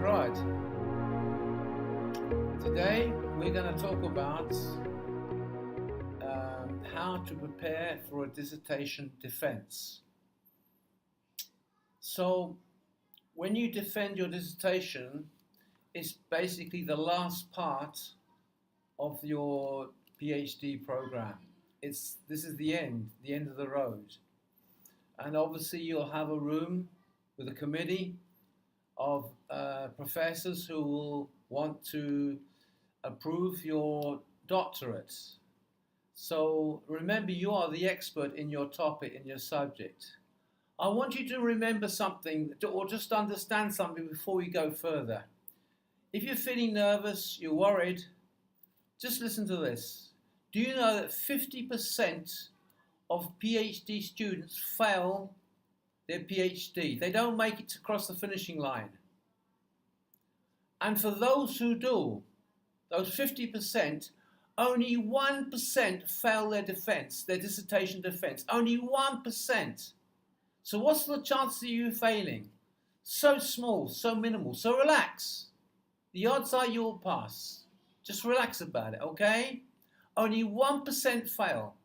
Right. Today we're going to talk about how to prepare for a dissertation defense. So, when you defend your dissertation, it's basically the last part of your PhD program. This is the end of the road. And obviously you'll have a room with a committee of professors who will want to approve your doctorate. So remember, you are the expert in your topic, in your subject. I want you to remember something, or just understand something before we go further. If you're feeling nervous, you're worried, just listen to this. Do you know that 50% of PhD students fail their PhD? They don't make it across the finishing line. And for those who do, those 50%, only 1% fail their defense, their dissertation defense. Only 1%. So what's the chance of you failing? So small, so minimal. So relax. The odds are you'll pass. Just relax about it, okay? Only 1% fail.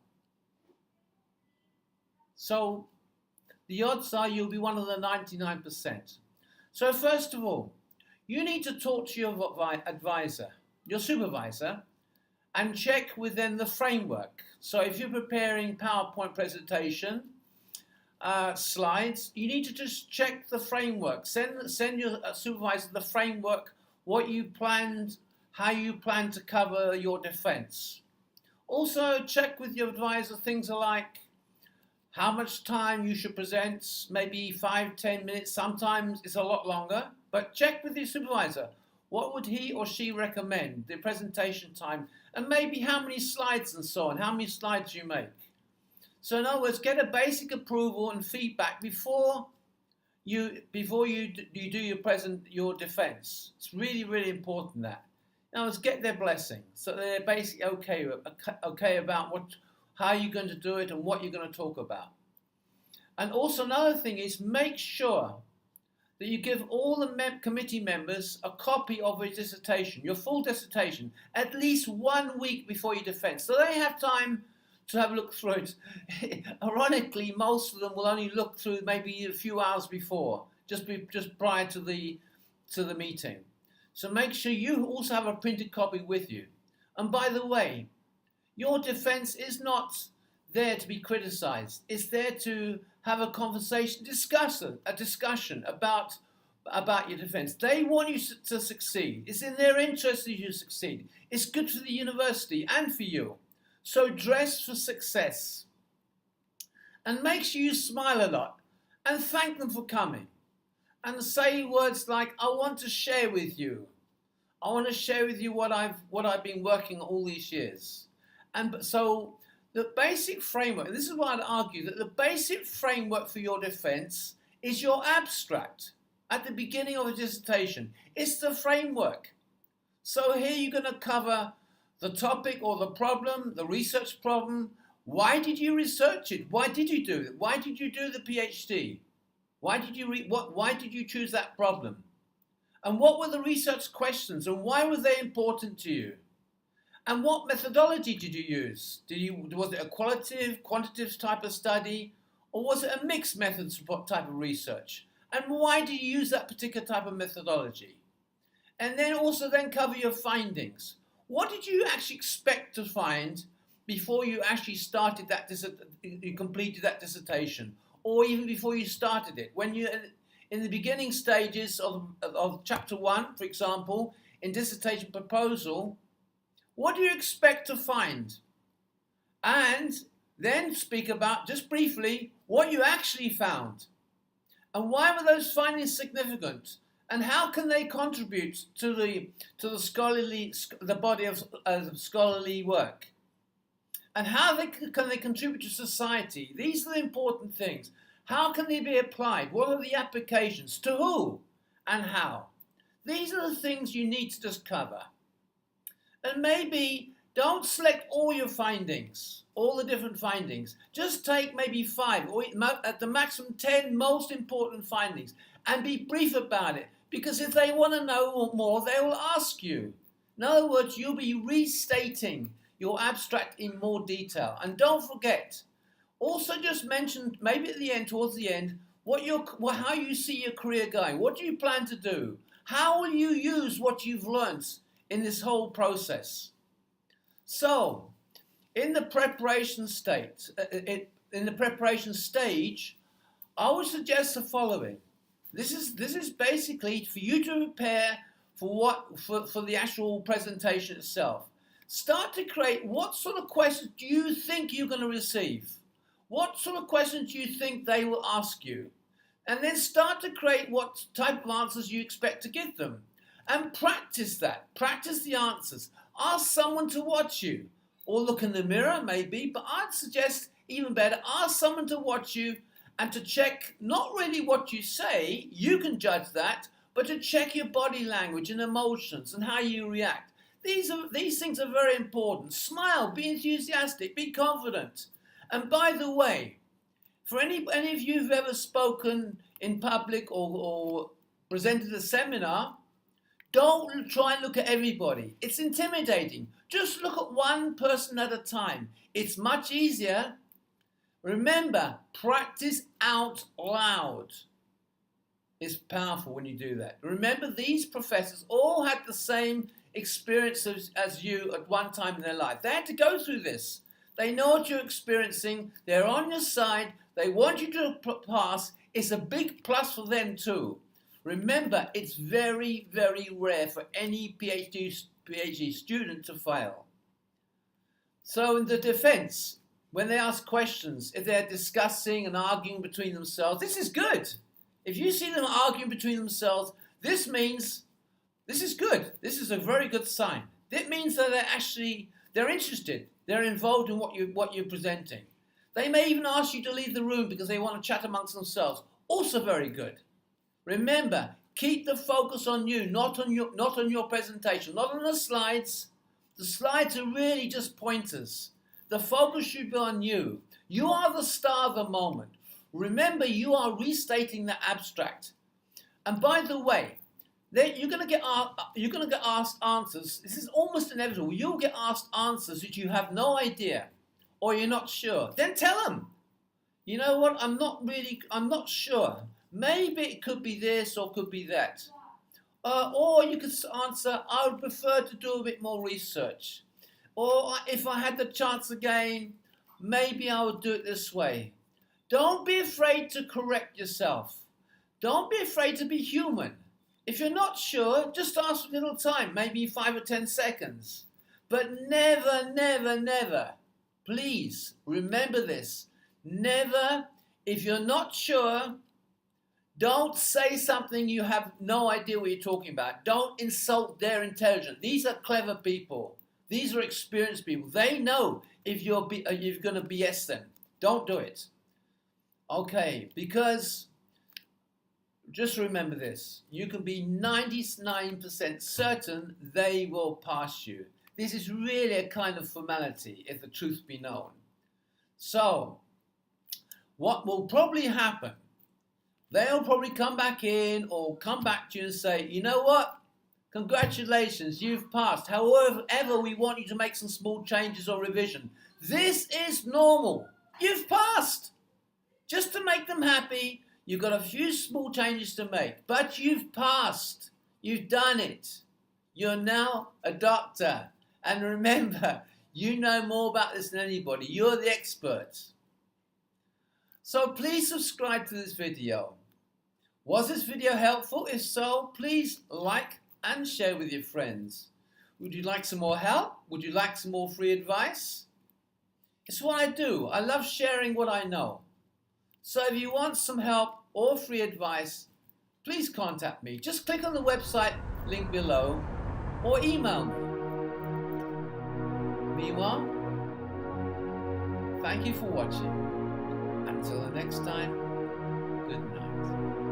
So the odds are you'll be one of the 99%. So first of all, you need to talk to your advisor, your supervisor, and check with them the framework. So if you're preparing PowerPoint presentation slides, you need to just check the framework. Send your supervisor the framework, what you planned, how you plan to cover your defense. Also check with your advisor things like how much time you should present, maybe 5-10 minutes, sometimes it's a lot longer, but check with your supervisor. What would he or she recommend, the presentation time, and maybe how many slides and so on, how many slides you make. So in other words, get a basic approval and feedback before you do your defense. It's really, really important that. In other words, get their blessing, so they're basically okay about how you're going to do it and what you're going to talk about. And also another thing is make sure that you give all the committee members a copy of your dissertation, your full dissertation, at least 1 week before your defense, so they have time to have a look through it. Ironically, most of them will only look through maybe a few hours before, just prior to the meeting. So make sure you also have a printed copy with you. And by the way, your defense is not there to be criticized. It's there to have a conversation, a discussion about your defense. They want you to succeed. It's in their interest that you succeed. It's good for the university and for you. So dress for success. And make sure you smile a lot and thank them for coming. And say words like, I want to share with you. I want to share with you what I've been working all these years. And so the basic framework, this is why I'd argue that the basic framework for your defense is your abstract at the beginning of a dissertation. It's the framework. So here you're going to cover the topic or the problem, the research problem. Why did you research it? Why did you do it? Why did you do the PhD? Why did you choose that problem? And what were the research questions and why were they important to you? And what methodology did you use? Was it a quantitative type of study, or was it a mixed methods type of research? And why do you use that particular type of methodology? And then also cover your findings. What did you actually expect to find before you actually started you completed that dissertation, or even before you started it? When you in the beginning stages of chapter 1, for example, in dissertation proposal, what do you expect to find? And then speak about, just briefly, what you actually found. And why were those findings significant? And how can they contribute to the body of scholarly work? And how can they contribute to society? These are the important things. How can they be applied? What are the applications? To who and how? These are the things you need to just cover. And maybe don't select all your findings, all the different findings. Just take maybe 5 or at the maximum 10 most important findings and be brief about it. Because if they want to know more, they will ask you. In other words, you'll be restating your abstract in more detail. And don't forget, also just mention, maybe at the end, towards the end, how you see your career going. What do you plan to do? How will you use what you've learned in this whole process? So, in the preparation stage, I would suggest the following. This is basically for you to prepare for the actual presentation itself. Start to create what sort of questions do you think you're going to receive? What sort of questions do you think they will ask you? And then start to create what type of answers you expect to give them. And practice that. Practice the answers. Ask someone to watch you. Or look in the mirror, maybe. But I'd suggest, even better, ask someone to watch you and to check not really what you say, you can judge that, but to check your body language and emotions and how you react. These things are very important. Smile, be enthusiastic, be confident. And by the way, for any of you who've ever spoken in public or presented a seminar, don't try and look at everybody. It's intimidating. Just look at one person at a time. It's much easier. Remember, practice out loud. It's powerful when you do that. Remember, these professors all had the same experiences as you at one time in their life. They had to go through this. They know what you're experiencing. They're on your side. They want you to pass. It's a big plus for them too. Remember, it's very, very rare for any PhD student to fail. So in the defense, when they ask questions, if they're discussing and arguing between themselves, this is good. If you see them arguing between themselves, this means this is good. This is a very good sign. That means that they're interested. They're involved in what you're presenting. They may even ask you to leave the room because they want to chat amongst themselves. Also very good. Remember, keep the focus on you, not on your presentation, not on the slides. The slides are really just pointers. The focus should be on you. You are the star of the moment. Remember, you are restating the abstract. And by the way, you're going to get asked answers. This is almost inevitable. You'll get asked answers that you have no idea or you're not sure. Then tell them, you know what, I'm not sure. Maybe it could be this or could be that. Or you could answer, I would prefer to do a bit more research. Or if I had the chance again, maybe I would do it this way. Don't be afraid to correct yourself. Don't be afraid to be human. If you're not sure, just ask for a little time, maybe 5 or 10 seconds. But never, never, never, please remember this. Never, if you're not sure, don't say something you have no idea what you're talking about. Don't insult their intelligence. These are clever people. These are experienced people. They know if you're going to BS them. Don't do it. Okay, because just remember this. You can be 99% certain they will pass you. This is really a kind of formality, if the truth be known. So, what will probably happen, they'll probably come back in or come back to you and say, you know what? Congratulations, you've passed. However, we want you to make some small changes or revision. This is normal. You've passed. Just to make them happy, you've got a few small changes to make. But you've passed. You've done it. You're now a doctor. And remember, you know more about this than anybody. You're the expert. So please subscribe to this video. Was this video helpful? If so, please like and share with your friends. Would you like some more help? Would you like some more free advice? It's what I do. I love sharing what I know. So if you want some help or free advice, please contact me. Just click on the website link below or email me. Meanwhile, thank you for watching. Until the next time, good night.